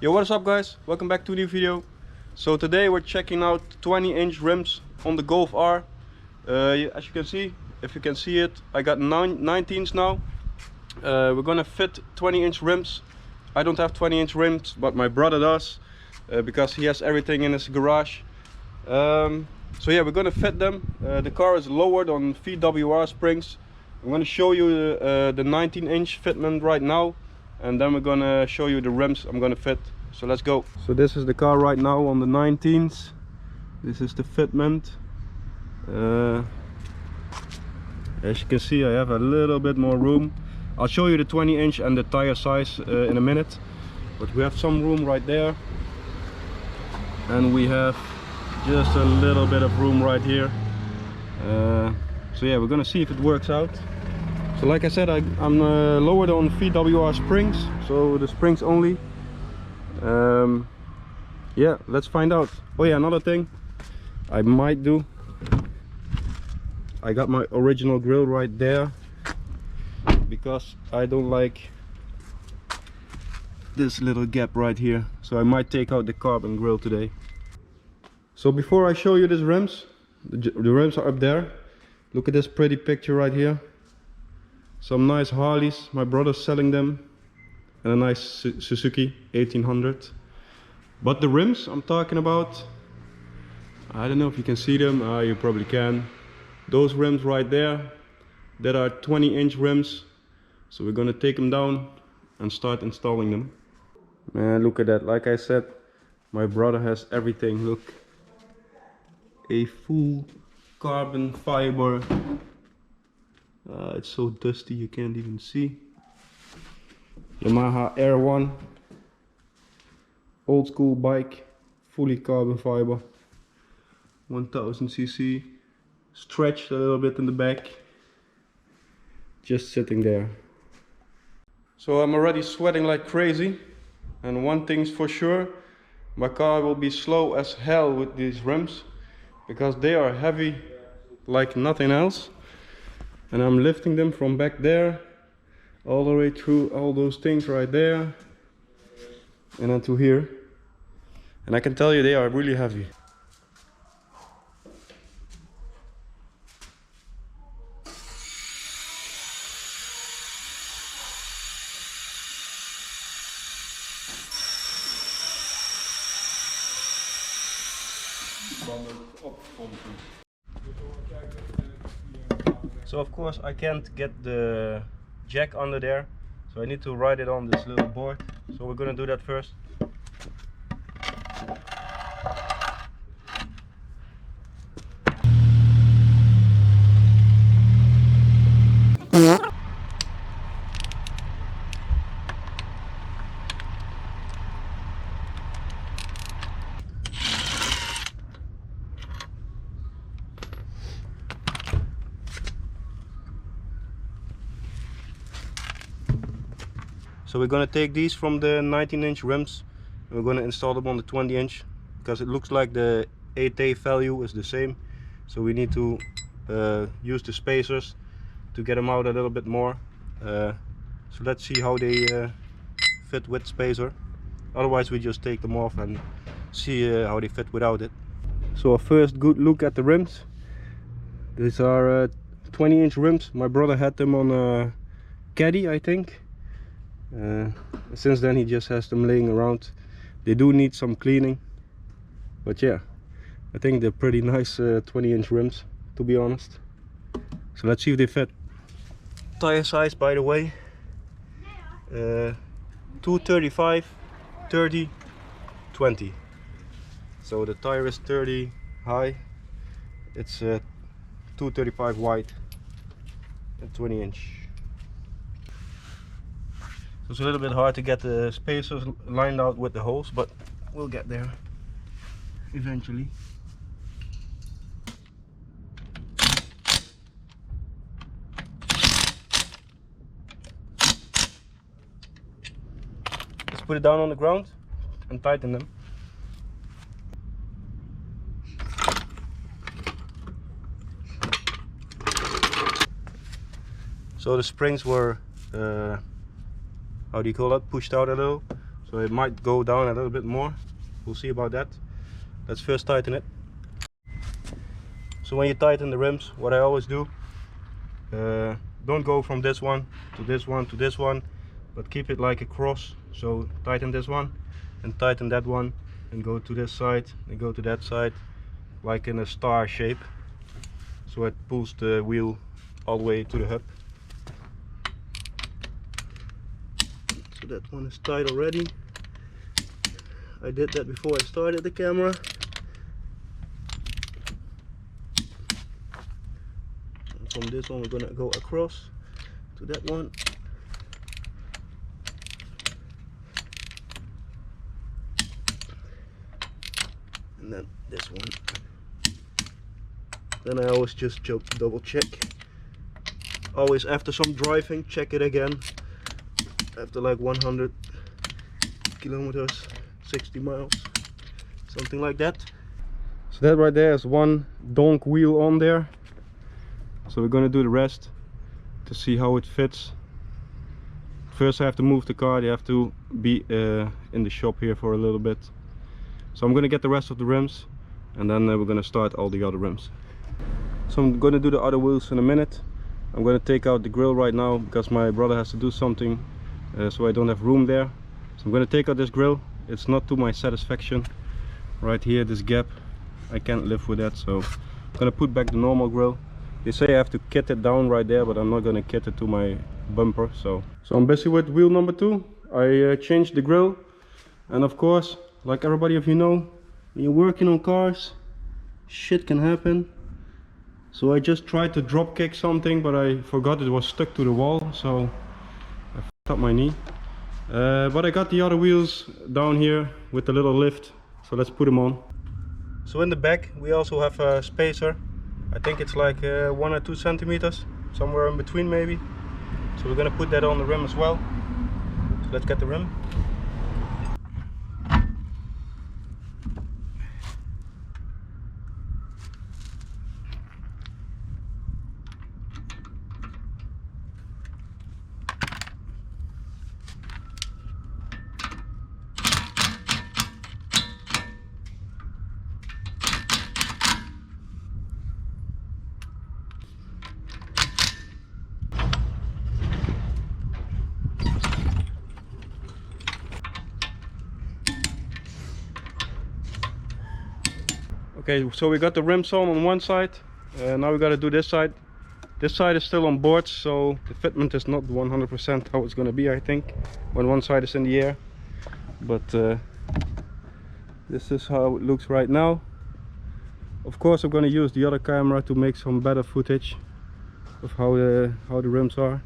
Yo, what is up guys? Welcome back to a new video. So today we're checking out 20-inch rims on the Golf R. As you can see, if you can see it, I got 19s now. We're gonna fit 20-inch rims. I don't have 20-inch rims, but my brother does, because he has everything in his garage. So yeah, we're gonna fit them. The car is lowered on VWR springs. I'm gonna show you the 19-inch fitment right now, and then we're gonna show you the rims I'm gonna fit. So let's go. So this is the car right now on the 19s. This is the fitment. As you can see, I have a little bit more room. I'll show you the 20-inch and the tire size in a minute, but we have some room right there, and we have just a little bit of room right here. So yeah, we're gonna see if it works out. So like I said, I'm lowered on VWR springs, so the springs only. Yeah, let's find out. Oh yeah, another thing I might do, I got my original grill right there, because I don't like this little gap right here, so I might take out the carbon grill today. So before I show you these rims, the rims are up there. Look at this pretty picture right here. Some nice Harleys, my brother's selling them, and a nice Suzuki 1800. But the rims I'm talking about, I don't know if you can see them. You probably can. Those rims right there, that are 20-inch rims. So we're gonna take them down and start installing them. Man, look at that. Like I said, my brother has everything. Look, a full carbon fiber. It's so dusty you can't even see. Yamaha Air 1, old school bike, fully carbon fiber, 1000 cc, stretched a little bit in the back, just sitting there. So I'm already sweating like crazy, and one thing's for sure, my car will be slow as hell with these rims, because they are heavy like nothing else. And I'm lifting them from back there all the way through all those things right there and then to here, and I can tell you they are really heavy. So of course I can't get the jack under there, so I need to ride it on this little board. So we're gonna do that first. So we're gonna take these from the 19-inch rims and we're gonna install them on the 20-inch, because it looks like the 8A value is the same. So we need to use the spacers to get them out a little bit more. So let's see how they fit with spacer. Otherwise we just take them off and see how they fit without it. So a first good look at the rims. These are 20-inch rims. My brother had them on a Caddy, I think. Since then he just has them laying around. They do need some cleaning, but yeah, I think they're pretty nice 20-inch rims, to be honest. So let's see if they fit. Tire size, by the way, 235, 30, 20. So the tire is 30 high, it's 235 wide and 20-inch. So it's a little bit hard to get the spacers lined out with the holes, but we'll get there eventually. Let's put it down on the ground and tighten them. So the springs were how do you call that, pushed out a little, so it might go down a little bit more. We'll see about that. Let's first tighten it. So when you tighten the rims, what I always do, don't go from this one to this one to this one, but keep it like a cross. So tighten this one and tighten that one, and go to this side and go to that side, like in a star shape, so it pulls the wheel all the way to the hub. So that one is tight already. I did that before I started the camera. And from this one we're gonna go across to that one. And then this one. Then I always just double check. Always after some driving, check it again. After like 100 kilometers, 60 miles, something like that. So that right there is one donk wheel on there. So we're gonna do the rest to see how it fits. First I have to move the car. They have to be in the shop here for a little bit. So I'm gonna get the rest of the rims, and then we're gonna start all the other rims. So I'm gonna do the other wheels in a minute. I'm gonna take out the grill right now because my brother has to do something, so I don't have room there. So I'm gonna take out this grill. It's not to my satisfaction. Right here, this gap, I can't live with that, so I'm gonna put back the normal grill. They say I have to kit it down right there, but I'm not gonna kit it to my bumper. So I'm busy with wheel number 2. I changed the grill, and of course, like everybody of you know, when you're working on cars, shit can happen. So I just tried to drop kick something, but I forgot it was stuck to the wall, so I fucked up my knee. But I got the other wheels down here with the little lift, so let's put them on. So in the back we also have a spacer. I think it's like 1 or 2 centimeters, somewhere in between maybe. So we're gonna put that on the rim as well. So let's get the rim. Okay, so we got the rims on one side. Now we got to do this side. This side is still on boards, so the fitment is not 100% how it's going to be, I think, when one side is in the air. But this is how it looks right now. Of course I'm going to use the other camera to make some better footage of how the rims are.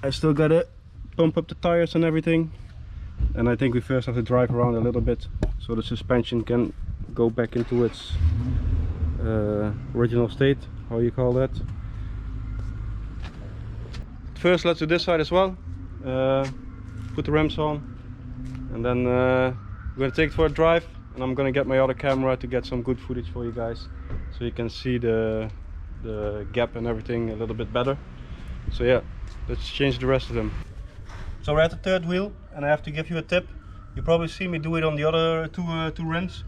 I still got to pump up the tires and everything, and I think we first have to drive around a little bit so the suspension can go back into its original state, how you call that. First let's do this side as well. Put the rims on, and then we're going to take it for a drive, and I'm going to get my other camera to get some good footage for you guys, so you can see the gap and everything a little bit better. So yeah, let's change the rest of them. So we're at the third wheel, and I have to give you a tip. You probably see me do it on the other two rims,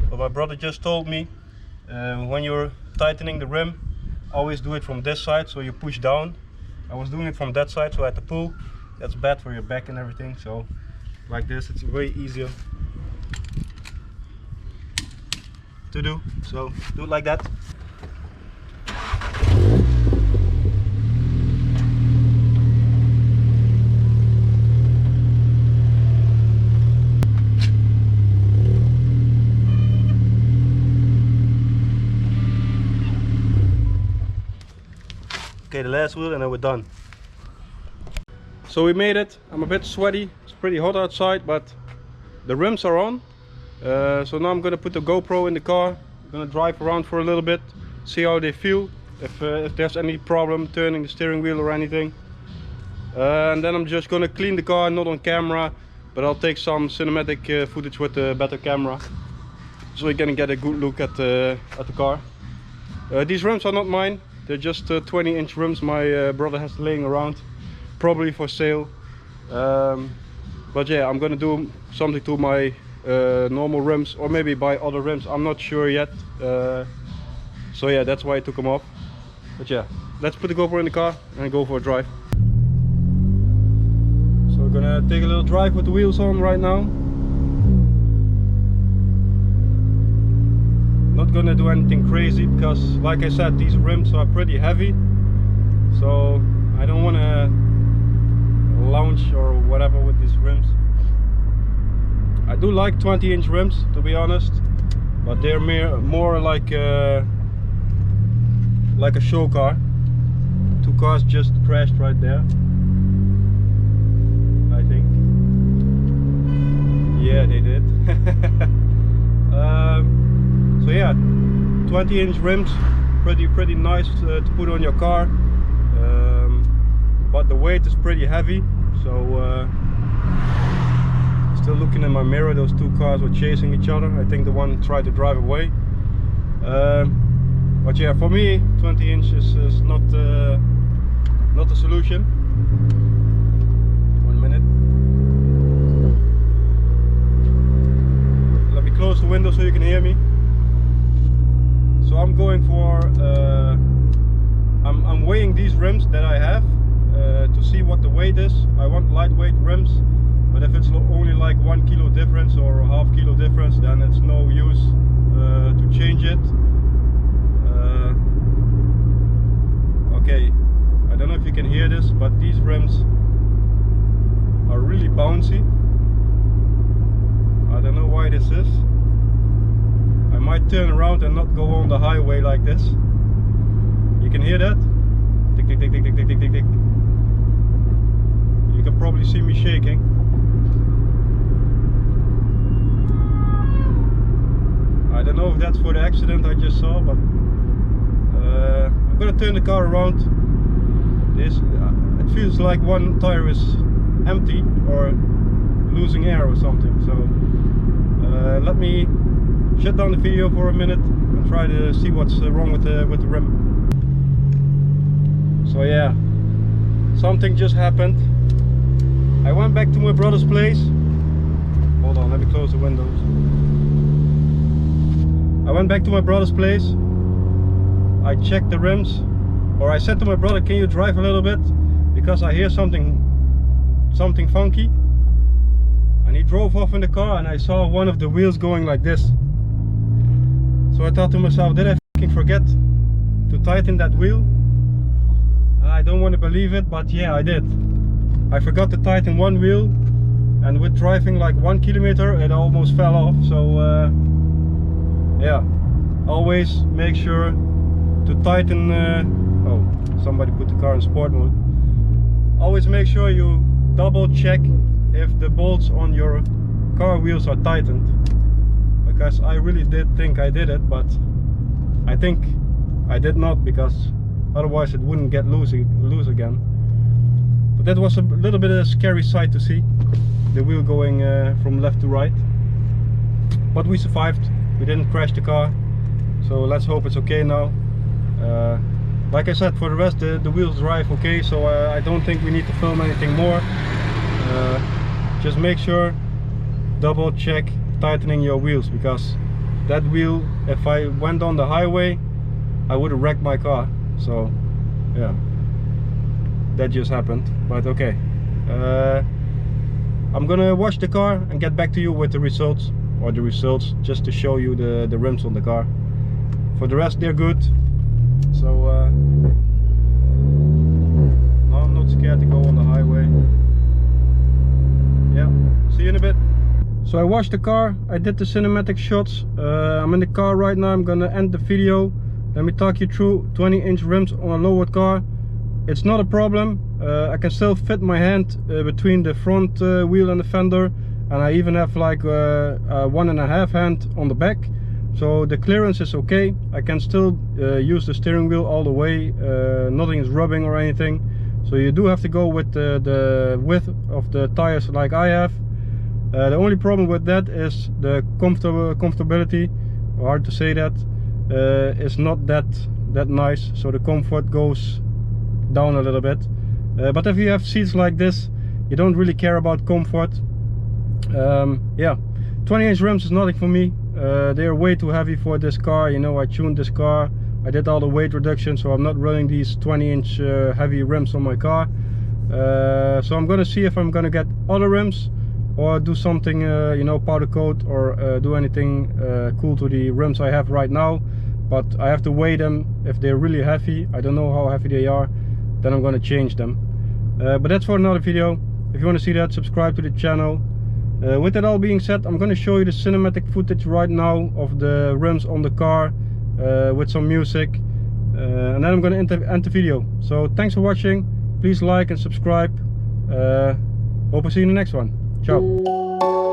but my brother just told me when you're tightening the rim, always do it from this side, so you push down. I was doing it from that side, so I had to pull. That's bad for your back and everything, so like this it's way easier to do, so do it like that. Okay, the last wheel and then we're done. So we made it. I'm a bit sweaty, it's pretty hot outside, but the rims are on. So now I'm gonna put the GoPro in the car. I'm gonna drive around for a little bit, see how they feel, if there's any problem turning the steering wheel or anything. And then I'm just gonna clean the car, not on camera, but I'll take some cinematic footage with a better camera, so you can get a good look at the car. These rims are not mine. They're just 20-inch rims my brother has laying around, probably for sale. But yeah, I'm gonna do something to my normal rims, or maybe buy other rims. I'm not sure yet. So yeah, that's why I took them off. But yeah, let's put the GoPro in the car and go for a drive. So we're gonna take a little drive with the wheels on right now. Not gonna do anything crazy because, like I said, these rims are pretty heavy. So I don't wanna lounge or whatever with these rims. I do like 20-inch rims, to be honest, but they're more like a show car. Two cars just crashed right there, I think. Yeah, they did. So yeah, 20-inch rims, pretty nice to put on your car, but the weight is pretty heavy. So still looking in my mirror, those two cars were chasing each other. I think the one tried to drive away. But yeah, for me 20 inches is not the solution. 1 minute. Let me close the window so you can hear me. So I'm going for I'm weighing these rims that I have to see what the weight is. I want lightweight rims, but if it's only like 1 kilo difference or a half kilo difference, then it's no use to change it. Okay, I don't know if you can hear this, but these rims are really bouncy. I don't know why this is. I might turn around and not go on the highway like this. You can hear that? Tick, tick, tick, tick, tick, tick, tick, tick, tick. You can probably see me shaking. I don't know if that's for the accident I just saw, but I'm gonna turn the car around. It feels like one tire is empty or losing air or something. So let me shut down the video for a minute and try to see what's wrong with the rim. So yeah, something just happened. I went back to my brother's place. Hold on, let me close the windows. I went back to my brother's place. I checked the rims, or I said to my brother, can you drive a little bit, because I hear something funky. And he drove off in the car, and I saw one of the wheels going like this. So I thought to myself, did I fucking forget to tighten that wheel? I don't want to believe it, but yeah, I did. I forgot to tighten one wheel, and with driving like 1 kilometer it almost fell off. So yeah, always make sure to tighten. Oh, somebody put the car in sport mode. Always make sure you double check if the bolts on your car wheels are tightened, because I really did think I did it, but I think I did not, because otherwise it wouldn't get loose again. But that was a little bit of a scary sight to see, the wheel going from left to right. But we survived, we didn't crash the car, so let's hope it's okay now. Like I said, for the rest the wheels drive okay, so I don't think we need to film anything more. Just make sure, double check tightening your wheels, because that wheel, if I went on the highway, I would have wrecked my car. So yeah, that just happened. But okay, I'm gonna wash the car and get back to you with the results, just to show you the rims on the car. For the rest, they're good. So now I'm not scared to go on the highway. Yeah, see you in a bit. So I washed the car, I did the cinematic shots. I'm in the car right now. I'm gonna end the video. Let me talk you through 20-inch rims on a lowered car. It's not a problem. I can still fit my hand between the front wheel and the fender, and I even have like a 1.5 hand on the back. So the clearance is okay. I can still use the steering wheel all the way. Nothing is rubbing or anything. So you do have to go with the width of the tires like I have. The only problem with that is the comfortability, hard to say that, is not that nice. So the comfort goes down a little bit. But if you have seats like this, you don't really care about comfort. Yeah, 20-inch rims is nothing for me. They are way too heavy for this car. You know, I tuned this car, I did all the weight reduction, so I'm not running these 20-inch heavy rims on my car. So I'm gonna see if I'm gonna get other rims or do something, you know, powder coat or do anything cool to the rims I have right now. But I have to weigh them. If they're really heavy, I don't know how heavy they are, then I'm gonna change them. But that's for another video. If you want to see that, subscribe to the channel. With that all being said, I'm going to show you the cinematic footage right now of the rims on the car with some music, and then I'm going to end the video. So thanks for watching. Please like and subscribe. Hope I see you in the next one. Ciao.